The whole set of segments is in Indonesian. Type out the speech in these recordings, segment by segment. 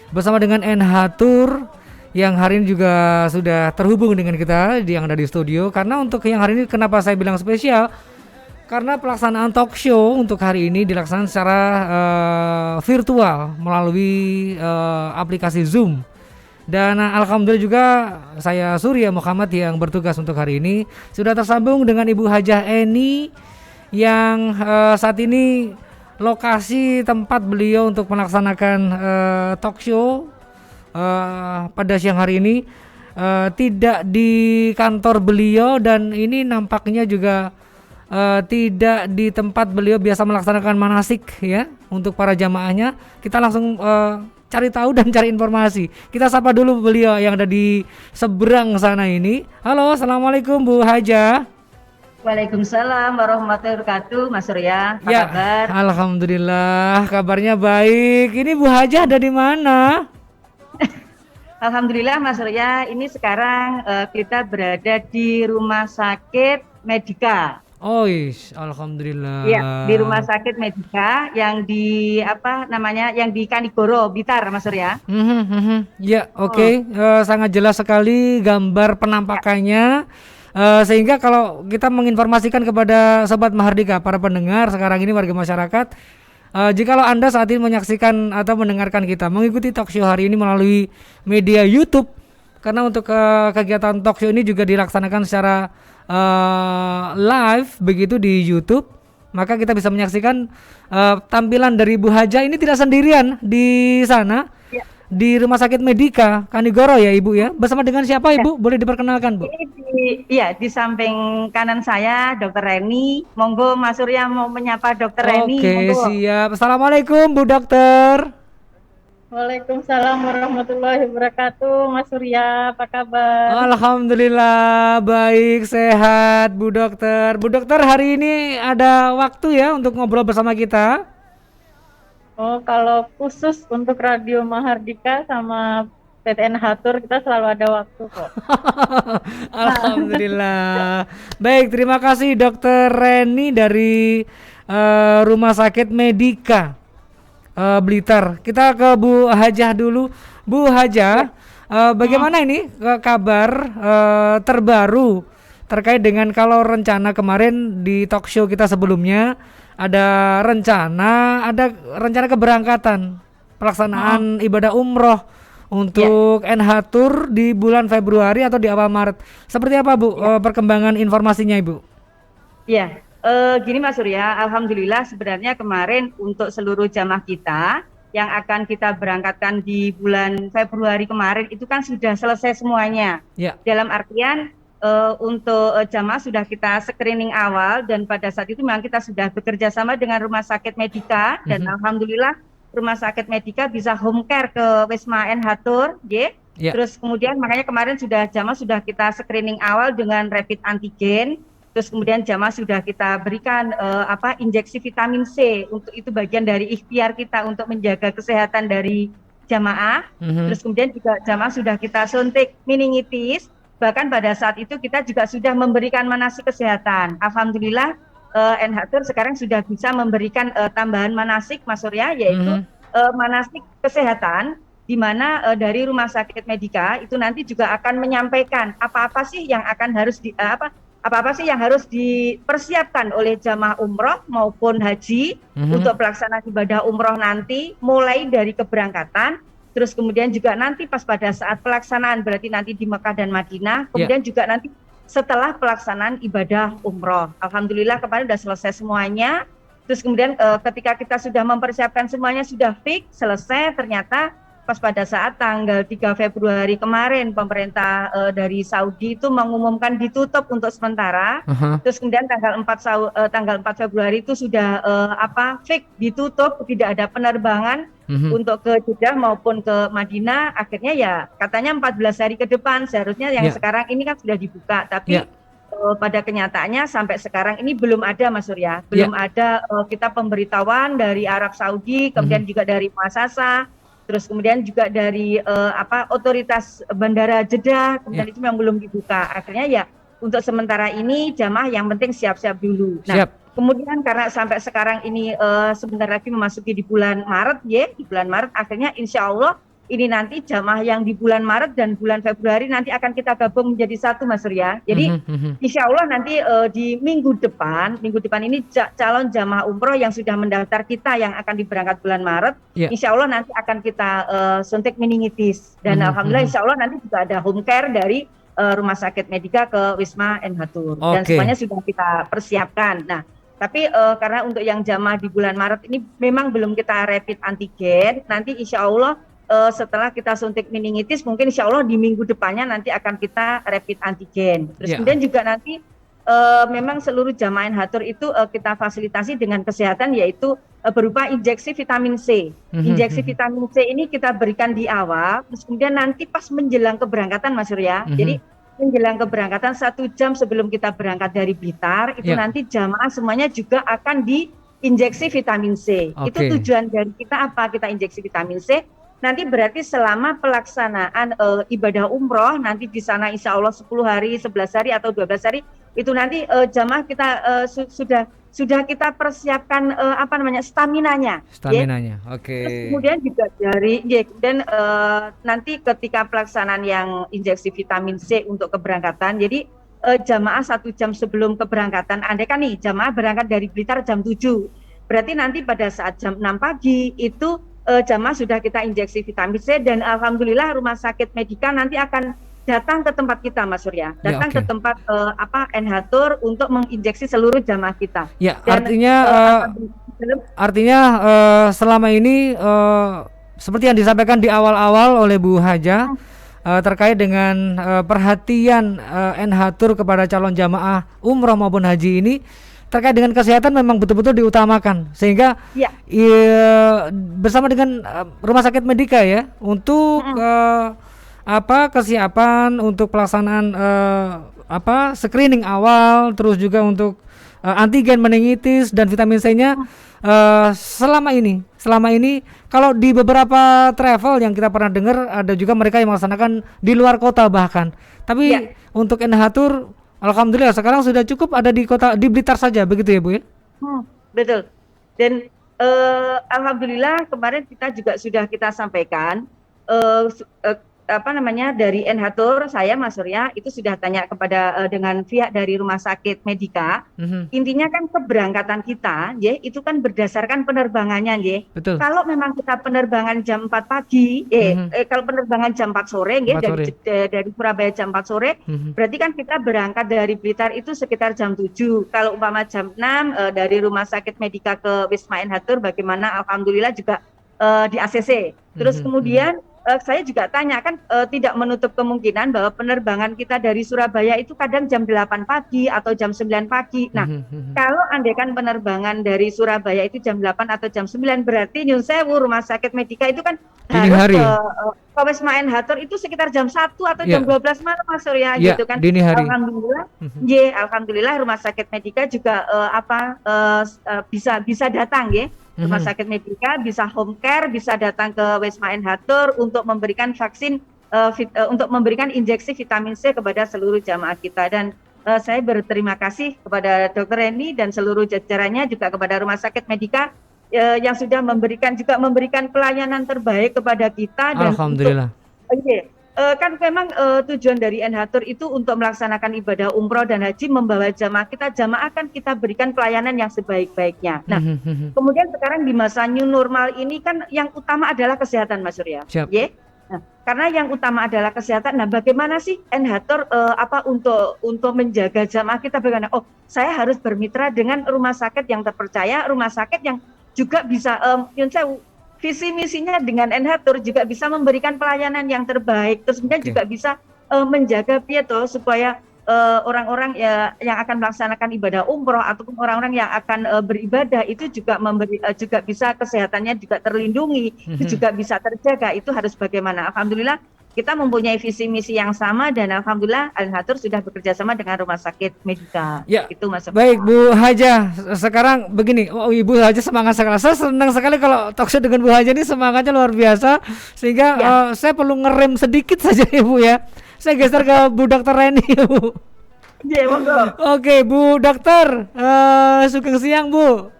bersama dengan NH Tour yang hari ini juga sudah terhubung dengan kita yang ada di studio. Karena untuk yang hari ini kenapa saya bilang spesial? Karena pelaksanaan talk show untuk hari ini dilaksanakan secara virtual melalui aplikasi Zoom. Dan alhamdulillah juga saya Surya Muhammad yang bertugas untuk hari ini sudah tersambung dengan Ibu Hajah Eni yang saat ini lokasi tempat beliau untuk melaksanakan talk show pada siang hari ini tidak di kantor beliau, dan ini nampaknya juga tidak di tempat beliau biasa melaksanakan manasik ya untuk para jamaahnya. Kita langsung cari tahu dan cari informasi. Kita sapa dulu beliau yang ada di seberang sana ini. Halo, assalamualaikum Bu Hajah. Waalaikumsalam warahmatullahi wabarakatuh, Mas Surya. Apa kabar? Alhamdulillah, kabarnya baik. Ini Bu Hajah ada di mana? Alhamdulillah, Mas Surya. Ini sekarang kita berada di Rumah Sakit Medika. Oh, alhamdulillah. Iya, di Rumah Sakit Medika yang di yang di Kanigoro, Blitar, Mas Surya. Ya, oke. Sangat jelas sekali gambar penampakannya. Sehingga kalau kita menginformasikan kepada Sobat Mahardika, para pendengar sekarang ini warga masyarakat, jikalau Anda saat ini menyaksikan atau mendengarkan kita mengikuti talk show hari ini melalui media YouTube, karena untuk kegiatan talk show ini juga dilaksanakan secara live begitu di YouTube, maka kita bisa menyaksikan tampilan dari Bu Hajah ini tidak sendirian di sana. Ya. Di Rumah Sakit Medika Kanigoro ya Ibu ya. Bersama dengan siapa Ibu? Boleh diperkenalkan Bu? Ini di samping kanan saya Dokter Reni. Monggo Mas Surya mau menyapa Dokter Reni. Oke, siap. Assalamualaikum Bu Dokter. Waalaikumsalam warahmatullahi wabarakatuh, Mas Surya, apa kabar? Alhamdulillah, baik, sehat Bu Dokter. Bu Dokter, hari ini ada waktu ya untuk ngobrol bersama kita? Oh, kalau khusus untuk Radio Mahardika sama PTN Hatur kita selalu ada waktu kok. Alhamdulillah. Baik, terima kasih Dokter Reni dari Rumah Sakit Medika Blitar. Kita ke Bu Hajah dulu. Bu Hajah, bagaimana ini kabar terbaru terkait dengan kalau rencana kemarin di talk show kita sebelumnya ada rencana keberangkatan pelaksanaan ibadah umroh untuk NH Tour di bulan Februari atau di awal Maret. Seperti apa Bu perkembangan informasinya Ibu? Iya. Gini Mas Surya, alhamdulillah sebenarnya kemarin untuk seluruh jamaah kita yang akan kita berangkatkan di bulan Februari kemarin itu kan sudah selesai semuanya. Ya. Dalam artian untuk jamaah sudah kita screening awal, dan pada saat itu memang kita sudah bekerja sama dengan Rumah Sakit Medika, dan alhamdulillah Rumah Sakit Medika bisa home care ke Wisma NH Tour, ya. Terus kemudian makanya kemarin jamaah sudah kita screening awal dengan rapid antigen. Terus kemudian jamaah sudah kita berikan injeksi vitamin C, untuk itu bagian dari ikhtiar kita untuk menjaga kesehatan dari jamaah. Terus kemudian juga jamaah sudah kita suntik meningitis, bahkan pada saat itu kita juga sudah memberikan manasik kesehatan. Alhamdulillah NH Tour sekarang sudah bisa memberikan tambahan manasik Mas Surya, yaitu manasik kesehatan, di mana dari Rumah Sakit Medika itu nanti juga akan menyampaikan apa-apa sih yang akan harus apa-apa sih yang harus dipersiapkan oleh jamaah umroh maupun haji untuk pelaksanaan ibadah umroh nanti, mulai dari keberangkatan, terus kemudian juga nanti pas pada saat pelaksanaan, berarti nanti di Mekah dan Madinah, kemudian juga nanti setelah pelaksanaan ibadah umroh. Alhamdulillah kemarin sudah selesai semuanya. Terus kemudian ketika kita sudah mempersiapkan semuanya, sudah fix, selesai, ternyata pas pada saat tanggal 3 Februari kemarin pemerintah dari Saudi itu mengumumkan ditutup untuk sementara. Terus kemudian tanggal 4 Februari itu sudah fix ditutup, tidak ada penerbangan untuk ke Jeddah maupun ke Madinah. Akhirnya ya katanya 14 hari ke depan seharusnya yang sekarang ini kan sudah dibuka, tapi pada kenyataannya sampai sekarang ini belum ada Mas Surya, belum ada kita pemberitahuan dari Arab Saudi, kemudian juga dari muasasa, terus kemudian juga dari otoritas bandara Jeddah, kemudian itu memang belum dibuka. Akhirnya ya untuk sementara ini jamaah yang penting siap-siap dulu. Nah, kemudian karena sampai sekarang ini sebentar lagi memasuki di bulan Maret, di bulan Maret akhirnya insya Allah ini nanti jamaah yang di bulan Maret dan bulan Februari nanti akan kita gabung menjadi satu Mas Surya. Jadi insya Allah nanti di minggu depan ini calon jamaah umroh yang sudah mendaftar kita yang akan diberangkat bulan Maret, insya Allah nanti akan kita suntik meningitis dan alhamdulillah insya Allah nanti juga ada home care dari Rumah Sakit Medika ke Wisma Enhatur dan semuanya sudah kita persiapkan. Nah, tapi karena untuk yang jamaah di bulan Maret ini memang belum kita rapid antigen, nanti insya Allah setelah kita suntik meningitis mungkin insya Allah di minggu depannya nanti akan kita rapid antigen. Terus kemudian juga nanti memang seluruh jamaah Enhatur itu kita fasilitasi dengan kesehatan yaitu berupa injeksi vitamin C. Injeksi vitamin C ini kita berikan di awal, terus kemudian nanti pas menjelang keberangkatan Mas Surya. Jadi menjelang keberangkatan 1 jam sebelum kita berangkat dari Blitar itu nanti jamaah semuanya juga akan diinjeksi vitamin C. Itu tujuan dari kita apa? Kita injeksi vitamin C. Nanti berarti selama pelaksanaan ibadah umroh nanti di sana insya Allah 10 hari, 11 hari atau 12 hari itu nanti jamaah kita sudah kita persiapkan staminanya. Staminanya, Terus kemudian juga dan nanti ketika pelaksanaan yang injeksi vitamin C untuk keberangkatan, jadi jamaah 1 jam sebelum keberangkatan, andai kan nih jamaah berangkat dari Blitar jam 7, berarti nanti pada saat jam 6 pagi itu jamaah sudah kita injeksi vitamin C dan alhamdulillah Rumah Sakit Medika nanti akan datang ke tempat kita Mas Surya, datang ke tempat Enhatur untuk menginjeksi seluruh jamaah kita. Ya, dan, artinya selama ini seperti yang disampaikan di awal-awal oleh Bu Haja terkait dengan perhatian Enhatur kepada calon jamaah umroh maupun haji ini terkait dengan kesehatan memang betul-betul diutamakan sehingga bersama dengan Rumah Sakit Medika ya untuk kesiapan untuk pelaksanaan screening awal, terus juga untuk antigen meningitis dan vitamin C-nya selama ini kalau di beberapa travel yang kita pernah dengar ada juga mereka yang melaksanakan di luar kota bahkan, tapi untuk Enhatur alhamdulillah sekarang sudah cukup ada di Blitar saja, begitu ya Bu ya? Betul. Dan alhamdulillah kemarin kita juga sudah kita sampaikan dari Enhatur, saya Mas Surya itu sudah tanya kepada dengan pihak dari Rumah Sakit Medika. Intinya kan keberangkatan kita itu kan berdasarkan penerbangannya Betul. Kalau memang kita penerbangan jam 4 pagi kalau penerbangan jam 4 sore dari Surabaya jam 4 sore berarti kan kita berangkat dari Blitar itu sekitar jam 7. Kalau umpama jam 6 dari Rumah Sakit Medika ke Wisma Enhatur bagaimana, alhamdulillah juga di ACC. Terus kemudian saya juga tanya kan tidak menutup kemungkinan bahwa penerbangan kita dari Surabaya itu kadang jam 8 pagi atau jam 9 pagi. Nah, kalau andaikan penerbangan dari Surabaya itu jam 8 atau jam 9 berarti nyun sewu Rumah Sakit Medika itu kan harus ke Wisma Enhatur itu sekitar jam 1 atau jam 12 malam Mas Surya gitu kan. Dini hari. Alhamdulillah. Alhamdulillah Rumah Sakit Medika juga bisa datang Rumah Sakit Medika bisa home care, bisa datang ke Wisma Enhatur untuk memberikan vaksin, untuk memberikan injeksi vitamin C kepada seluruh jamaah kita. Dan saya berterima kasih kepada Dr. Reni dan seluruh jajarannya, juga kepada Rumah Sakit Medika yang sudah memberikan pelayanan terbaik kepada kita. Dan alhamdulillah. Kan memang tujuan dari Enhatur itu untuk melaksanakan ibadah umroh dan haji, membawa jamaah akan kita berikan pelayanan yang sebaik-baiknya. Nah, kemudian sekarang di masa new normal ini kan yang utama adalah kesehatan Mas Surya. Nah, karena yang utama adalah kesehatan. Nah, bagaimana sih Enhatur untuk menjaga jamaah kita? Bagaimana? Oh, saya harus bermitra dengan rumah sakit yang terpercaya, rumah sakit yang juga bisa visi misinya dengan Enhatur juga bisa memberikan pelayanan yang terbaik, terus kemudian juga bisa menjaga supaya orang-orang yang akan melaksanakan ibadah umroh ataupun orang-orang yang akan beribadah itu juga juga bisa kesehatannya juga terlindungi, itu juga bisa terjaga. Itu harus bagaimana? Alhamdulillah kita mempunyai visi misi yang sama dan alhamdulillah Enhatur sudah bekerja sama dengan Rumah Sakit Medika. Itu Mas. Baik Bu Haja, sekarang begini, Ibu Haja semangat sekali. Saya senang sekali kalau talkshow dengan Bu Haja ini semangatnya luar biasa sehingga saya perlu ngerem sedikit saja ya Bu ya. Saya geser ke Bu Dr. Reni Bu. Monggo. Oke Bu Dokter, sugeng siang Bu.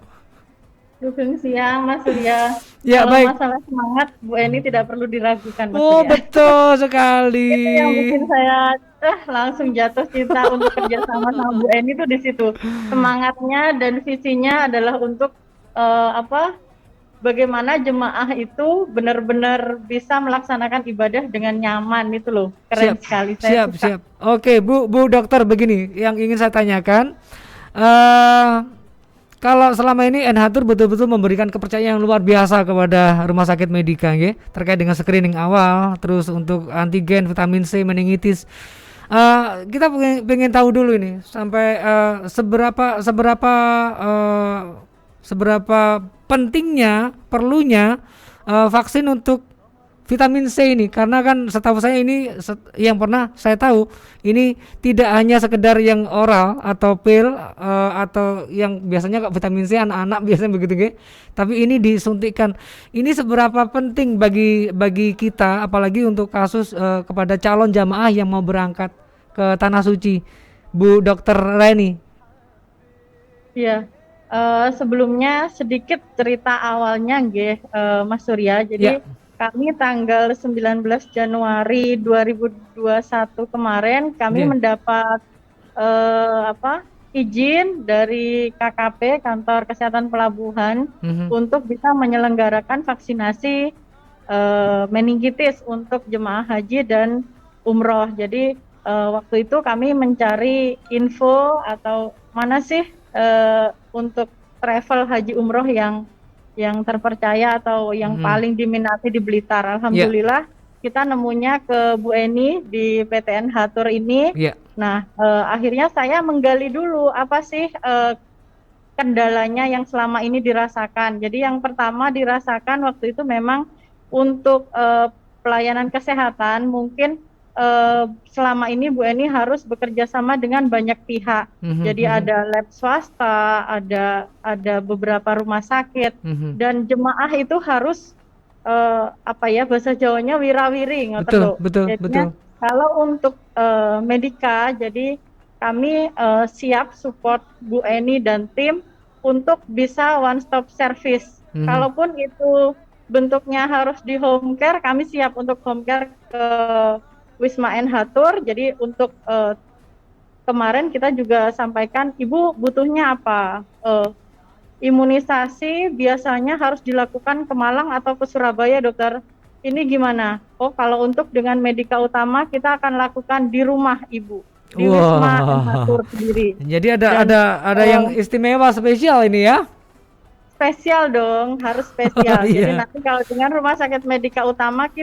Dukung siang Mas Surya. Ya, Kalau baik. masalah semangat, Bu Eni tidak perlu diragukan Mas Oh, Surya. betul sekali. Itu yang bikin saya langsung jatuh cinta untuk kerjasama sama Bu Eni tuh di situ. Semangatnya dan visinya adalah untuk apa? Bagaimana jemaah itu benar-benar bisa melaksanakan ibadah dengan nyaman itu loh. Keren Siap, sekali, saya siap, suka. siap. Oke, Bu Dokter, begini, yang ingin saya tanyakan, eh kalau selama ini Enhatur betul-betul memberikan kepercayaan yang luar biasa kepada Rumah Sakit Medika, ya, terkait dengan screening awal, terus untuk antigen, vitamin C, meningitis. Kita pengen tahu dulu ini, sampai eh, seberapa pentingnya, perlunya vaksin untuk vitamin C ini, karena kan setahu saya ini yang pernah saya tahu ini tidak hanya sekedar yang oral atau pil atau yang biasanya vitamin C anak-anak biasanya begitu, Ge. Tapi ini disuntikkan. Ini seberapa penting bagi kita, apalagi untuk kasus kepada calon jamaah yang mau berangkat ke tanah suci, Bu Dokter Reni. Iya. Sebelumnya sedikit cerita awalnya nggih, Mas Surya. Ya. Jadi kami tanggal 19 Januari 2021 kemarin kami Ya. mendapat izin dari KKP Kantor Kesehatan Pelabuhan Mhm. untuk bisa menyelenggarakan vaksinasi meningitis untuk jemaah haji dan umroh. Jadi waktu itu kami mencari info atau mana sih untuk travel haji umroh yang terpercaya atau yang Mhm. paling diminati di Blitar. Ya. Alhamdulillah kita nemunya ke Bu Eni di PTN Hatur ini. Ya. Nah, akhirnya saya menggali dulu apa sih kendalanya yang selama ini dirasakan. Jadi yang pertama dirasakan waktu itu memang untuk pelayanan kesehatan mungkin selama ini Bu Eni harus bekerja sama dengan banyak pihak. Mhm. Jadi Mhm. ada lab swasta, ada beberapa rumah sakit, Mhm. dan jemaah itu harus bahasa Jawanya wirawiri ngoten Betul, lho. betul, Jadinya betul. kalau untuk Medika, jadi kami siap support Bu Eni dan tim untuk bisa one stop service. Mhm. Kalaupun itu bentuknya harus di home care, kami siap untuk home care ke Wisma Enhatur. Jadi untuk kemarin kita juga sampaikan, Ibu butuhnya apa? Imunisasi biasanya harus dilakukan ke Malang atau ke Surabaya, dokter. Ini gimana? Oh, kalau untuk dengan Medika Utama kita akan lakukan di rumah Ibu, di Wisma Wah. Enhatur sendiri. Jadi ada Dan ada yang istimewa spesial ini ya. spesial dong, harus Oh, spesial. Jadi iya. nanti kalau dengan Rumah Sakit Medika Utama Mm-mm.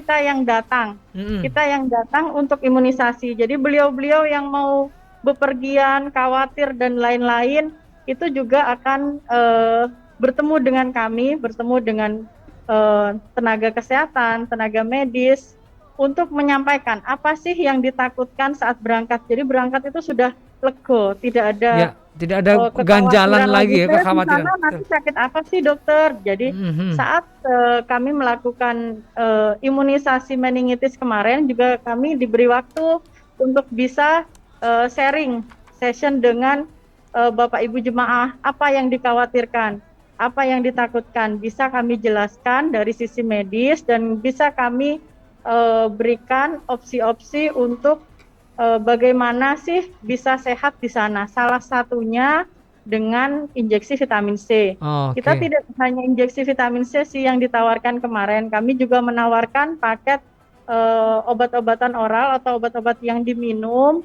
kita yang datang untuk imunisasi. Jadi beliau-beliau yang mau bepergian, khawatir dan lain-lain itu juga akan bertemu dengan kami, bertemu dengan tenaga kesehatan, tenaga medis untuk menyampaikan apa sih yang ditakutkan saat berangkat. Jadi berangkat itu sudah lego, tidak ada Ya, tidak ada ganjalan kekhawatiran lagi, lagi ya, saya di kekhawatiran. sana Betul. nanti sakit apa sih dokter. Jadi Mhm. saat kami melakukan imunisasi meningitis kemarin juga kami diberi waktu untuk bisa sharing session dengan Bapak Ibu jemaah, apa yang dikhawatirkan, apa yang ditakutkan, bisa kami jelaskan dari sisi medis dan bisa kami berikan opsi-opsi untuk bagaimana sih bisa sehat di sana. Salah satunya dengan injeksi vitamin C. Kita Oke. tidak hanya injeksi vitamin C sih yang ditawarkan kemarin, kami juga menawarkan paket obat-obatan oral atau obat-obat yang diminum,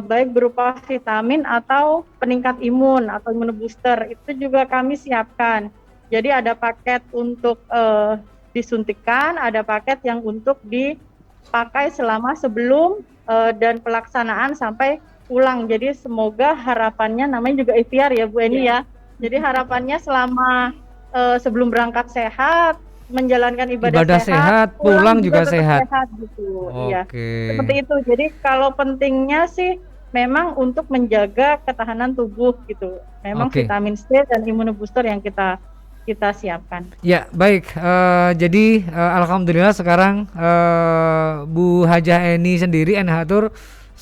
baik berupa vitamin atau peningkat imun atau imun booster, itu juga kami siapkan. Jadi ada paket untuk disuntikan, ada paket yang untuk dipakai selama sebelum dan pelaksanaan sampai pulang. Jadi semoga harapannya, namanya juga ikhtiar ya Bu Eni ya. Jadi harapannya selama sebelum berangkat sehat, menjalankan ibadah Ibadah sehat, sehat, pulang juga tetap sehat. sehat gitu. Iya. Oke. Seperti itu. Jadi kalau pentingnya sih memang untuk menjaga ketahanan tubuh gitu. Memang Oke. vitamin C dan imunobooster yang kita siapkan. Ya, baik. Jadi alhamdulillah sekarang Bu Hajah Eni sendiri Enhatur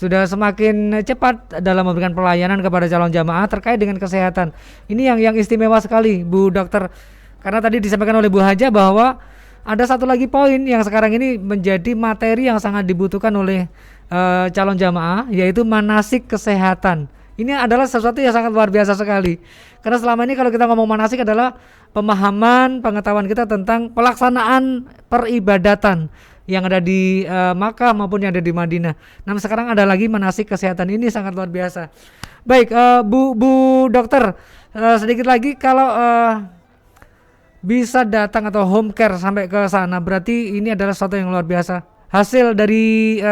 sudah semakin cepat dalam memberikan pelayanan kepada calon jamaah terkait dengan kesehatan. Ini yang istimewa sekali, Bu Dokter. Karena tadi disampaikan oleh Bu Haja bahwa ada satu lagi poin yang sekarang ini menjadi materi yang sangat dibutuhkan oleh calon jamaah, yaitu manasik kesehatan. Ini adalah sesuatu yang sangat luar biasa sekali. Karena selama ini kalau kita ngomong manasik adalah pemahaman, pengetahuan kita tentang pelaksanaan peribadatan yang ada di Makkah maupun yang ada di Madinah. Namun sekarang ada lagi manasik kesehatan, ini sangat luar biasa. Baik, Bu Dokter, sedikit lagi kalau bisa datang atau home care sampai ke sana, berarti ini adalah sesuatu yang luar biasa. Hasil dari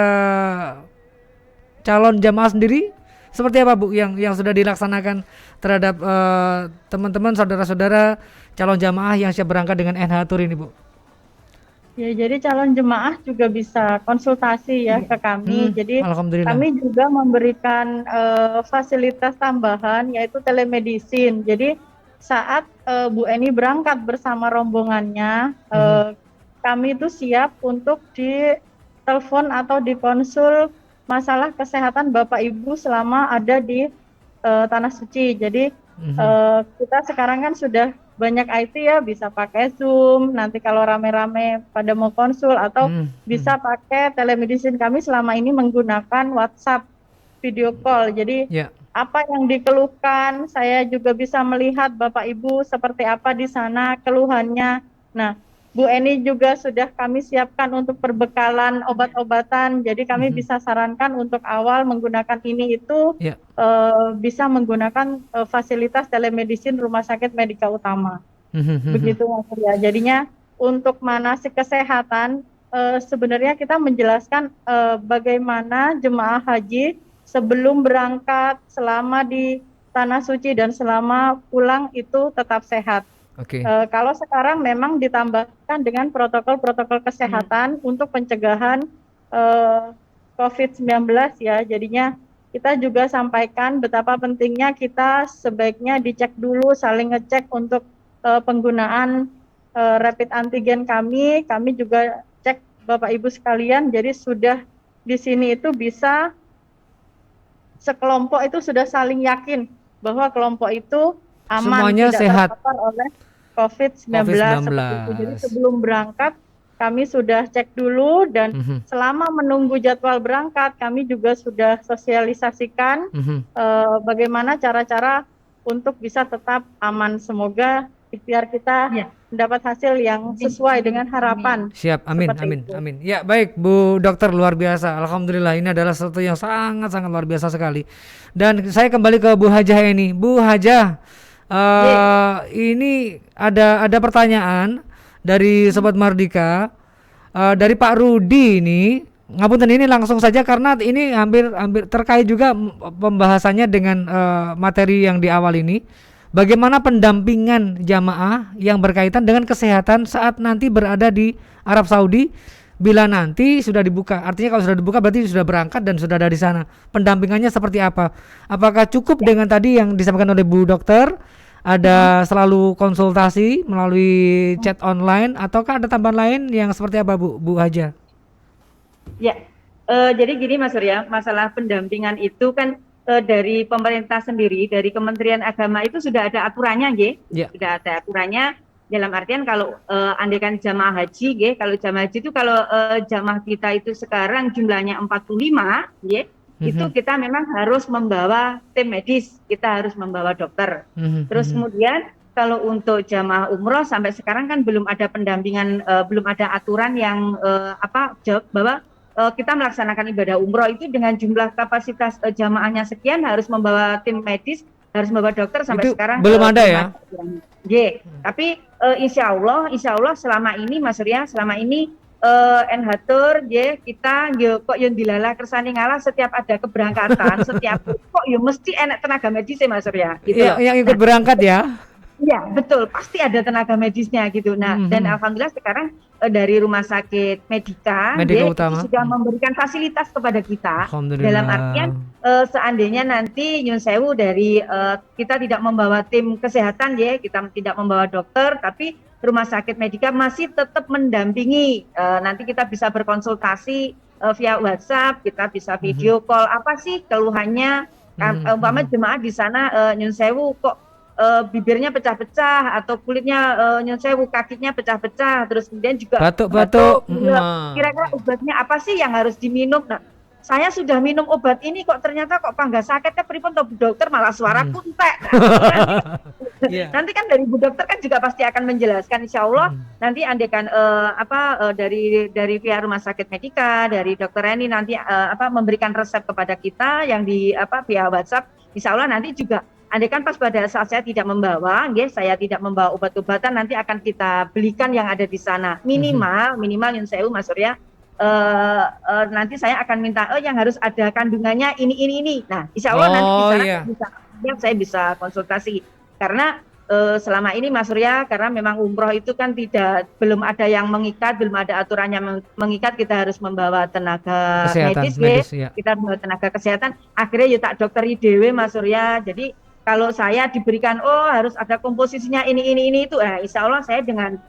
calon jamaah sendiri seperti apa, Bu, yang sudah dilaksanakan terhadap teman-teman, saudara-saudara calon jamaah yang siap berangkat dengan NH Tour ini, Bu? Ya, jadi calon jemaah juga bisa konsultasi ya ke kami. Jadi kami juga memberikan fasilitas tambahan yaitu telemedicine. Jadi saat Bu Eni berangkat bersama rombongannya, kami itu siap untuk ditelepon atau dikonsul masalah kesehatan Bapak Ibu selama ada di Tanah Suci. Jadi kita sekarang kan sudah banyak IT ya, bisa pakai Zoom, nanti kalau rame-rame pada mau konsul atau bisa pakai telemedicine. Kami selama ini menggunakan WhatsApp video call. Jadi apa yang dikeluhkan, saya juga bisa melihat Bapak Ibu seperti apa di sana keluhannya. Nah, Bu Eni juga sudah kami siapkan untuk perbekalan obat-obatan, jadi kami bisa sarankan untuk awal menggunakan ini itu bisa menggunakan fasilitas telemedicine Rumah Sakit Medika Utama. Begitu Mas Surya. Jadinya untuk manasik kesehatan sebenarnya kita menjelaskan bagaimana jemaah haji sebelum berangkat, selama di Tanah Suci dan selama pulang itu tetap sehat. Kalau sekarang memang ditambahkan dengan protokol-protokol kesehatan untuk pencegahan COVID-19 ya. Jadinya kita juga sampaikan betapa pentingnya kita sebaiknya dicek dulu, saling ngecek untuk penggunaan rapid antigen kami. Kami juga cek Bapak Ibu sekalian, jadi sudah di sini itu bisa sekelompok itu sudah saling yakin bahwa kelompok itu aman, semuanya tidak sehat terpapar oleh COVID-19. Seperti itu. Jadi sebelum berangkat kami sudah cek dulu dan selama menunggu jadwal berangkat kami juga sudah sosialisasikan bagaimana cara-cara untuk bisa tetap aman. Semoga ikhtiar kita mendapat hasil yang sesuai dengan harapan. Siap, amin. Ya, baik Bu Dokter, luar biasa. Alhamdulillah, ini adalah sesuatu yang sangat-sangat luar biasa sekali. Dan saya kembali ke Bu Hajah ini. Bu Hajah, ini ada pertanyaan dari Sobat Mardika, dari Pak Rudi ini. Ngapunten, ini langsung saja karena ini hampir terkait juga pembahasannya dengan materi yang di awal ini. Bagaimana pendampingan jamaah yang berkaitan dengan kesehatan saat nanti berada di Arab Saudi bila nanti sudah dibuka? Artinya kalau sudah dibuka berarti sudah berangkat dan sudah ada di sana. Pendampingannya seperti apa? Apakah cukup dengan tadi yang disampaikan oleh Bu Dokter? Ada selalu konsultasi melalui chat online ataukah ada tambahan lain yang seperti apa, Bu Haja? Ya, jadi gini Mas Surya, masalah pendampingan itu kan dari pemerintah sendiri, dari Kementerian Agama itu sudah ada aturannya, sudah ada aturannya. Dalam artian kalau andaikan jamaah haji, kalau jamaah haji itu kalau jamaah kita itu sekarang jumlahnya 45, itu kita memang harus membawa tim medis, kita harus membawa dokter. Terus kemudian kalau untuk jamaah umroh sampai sekarang kan belum ada pendampingan, belum ada aturan yang bahwa kita melaksanakan ibadah umroh itu dengan jumlah kapasitas jamaahnya sekian harus membawa tim medis, harus membawa dokter sampai itu sekarang belum ada ya. Tapi insya Allah selama ini Mas Surya, selama ini NH Tour kita kok yang dilala kersane ngalah setiap ada keberangkatan, setiap kok mesti enak tenaga medis ya Mas Surya gitu loh. Yang ikut berangkat ya. Iya betul, pasti ada tenaga medisnya gitu. Nah dan alhamdulillah sekarang dari Rumah Sakit Medika Utama sudah memberikan fasilitas kepada kita. Dalam artian seandainya nanti nyun sewu dari kita tidak membawa tim kesehatan kita tidak membawa dokter, tapi Rumah Sakit Medika masih tetap mendampingi. Nanti kita bisa berkonsultasi via WhatsApp, kita bisa video call. Apa sih keluhannya? Umpama jemaah di sana nyun sewu kok bibirnya pecah-pecah atau kulitnya nyun sewu kakinya pecah-pecah, terus kemudian juga batuk-batuk. Kira-kira obatnya apa sih yang harus diminum? Nah, saya sudah minum obat ini kok ternyata kok panggah sakitnya pripun toh Bu Dokter, malah suaraku entek. Nanti kan dari Bu Dokter kan juga pasti akan menjelaskan, insya Allah nanti andekan dari pihak Rumah Sakit Medika, dari Dokter Reni nanti memberikan resep kepada kita yang di via WhatsApp, insya Allah nanti juga andekan pas pada saat saya tidak membawa, saya tidak membawa obat-obatan, nanti akan kita belikan yang ada di sana minimal nyun sewu Mas Surya. Nanti saya akan minta yang harus ada kandungannya ini. Nah, insya Allah nanti di sana saya bisa konsultasi karena selama ini Mas Surya, karena memang umroh itu kan belum ada yang mengikat, belum ada aturan yang mengikat, kita harus membawa tenaga medis ya. Kita membawa tenaga kesehatan. Akhirnya ya tak dokteri dewe Mas Surya. Jadi kalau saya diberikan harus ada komposisinya ini itu, insya Allah saya dengan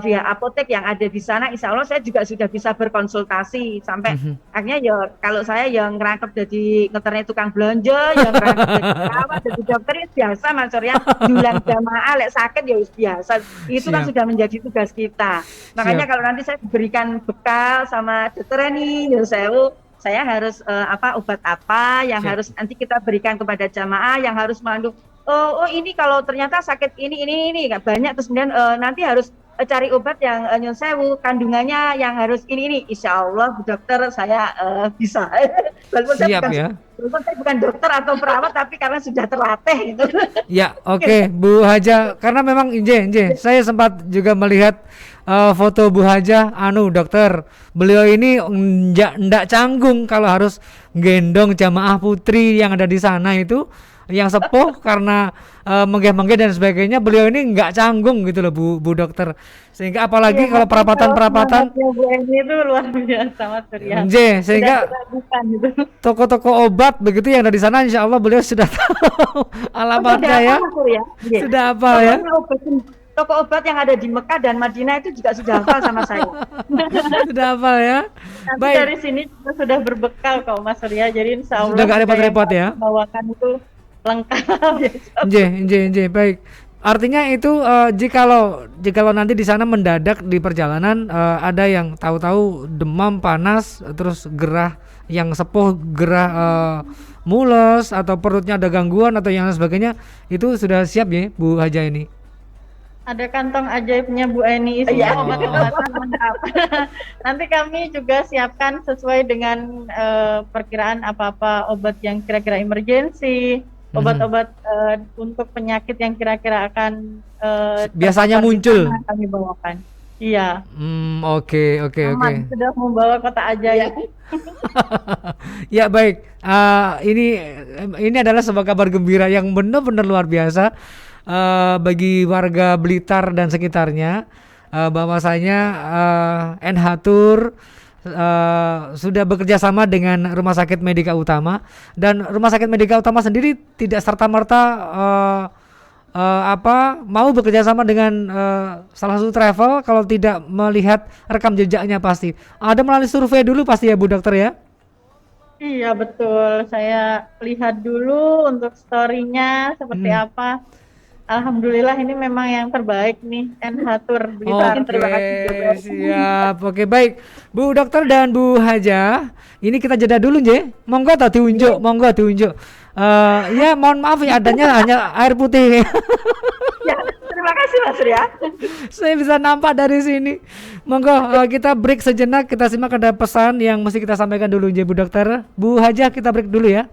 via apotek yang ada di sana, insya Allah saya juga sudah bisa berkonsultasi sampai akhirnya ya kalau saya yang ngerangkep jadi ngeternya tukang belanja, yang ngerangkep jadi perawat, jadi dokter ya biasa Mas Surya, jualan jamaah lek sakit ya biasa, itu kan sudah menjadi tugas kita. Makanya kalau nanti saya diberikan bekal sama dokter Reni, ya saya harus obat apa yang harus nanti kita berikan kepada jamaah, yang harus mengandung ini kalau ternyata sakit ini banyak, terus kemudian nanti harus cari obat yang nyun sewu kandungannya yang harus ini, insya Allah Bu Dokter saya bisa. Walaupun saya bukan dokter atau perawat, tapi karena sudah terlatih gitu. Ya, oke. Bu Haja, karena memang saya sempat juga melihat foto Bu Haja, dokter, beliau ini ndak canggung kalau harus gendong jamaah putri yang ada di sana itu, yang sepuh karena menggeh-menggeh dan sebagainya, beliau ini nggak canggung gitu loh Bu Dokter, sehingga apalagi kalau perapatan Bu Eni itu luar biasa Mas Surya. Sehingga toko-toko obat begitu yang ada di sana, insya Allah beliau sudah tahu alamatnya ya. Sudah apa ya? Toko obat yang ada di Mekah dan Madinah itu juga sudah hafal sama saya. Sudah hafal ya. Baik. Dari sini juga sudah berbekal kok Mas Surya. Jadi insya Allah sudah nggak repot-repot ya. Bawakan itu lengkap. Baik. Artinya itu jikalau nanti di sana mendadak di perjalanan ada yang tahu-tahu demam, panas, terus gerah yang sepuh, gerah mules atau perutnya ada gangguan atau yang sebagainya, itu sudah siap ya Bu Haja ini? Ada kantong ajaibnya Bu Eni isinya obat-obatan lengkap. Nanti kami juga siapkan sesuai dengan perkiraan apa-apa obat yang kira-kira emergensi, obat-obat untuk penyakit yang kira-kira akan biasanya muncul. Kami bawakan. Iya. Oke. Sudah membawa kota ajaib. Ya baik. Ini adalah sebuah kabar gembira yang benar-benar luar biasa. Bagi warga Blitar dan sekitarnya, bahwasanya NH Tour sudah bekerja sama dengan Rumah Sakit Medika Utama, dan Rumah Sakit Medika Utama sendiri tidak serta-merta mau bekerja sama dengan salah satu travel kalau tidak melihat rekam jejaknya. Pasti ada melalui survei dulu pasti ya Bu Dokter ya. Iya betul, saya lihat dulu untuk story-nya seperti apa. Alhamdulillah ini memang yang terbaik nih, NH Tour Blitar. Terima kasih. Siap. Oke, baik. Bu Dokter dan Bu Haja, ini kita jeda dulu Monggo diunjuk. Ya mohon maaf ya, adanya hanya air putih. Ya, terima kasih Mas Surya. Saya bisa nampak dari sini. Monggo kita break sejenak, kita simak ada pesan yang mesti kita sampaikan dulu Bu Dokter. Bu Haja, kita break dulu ya.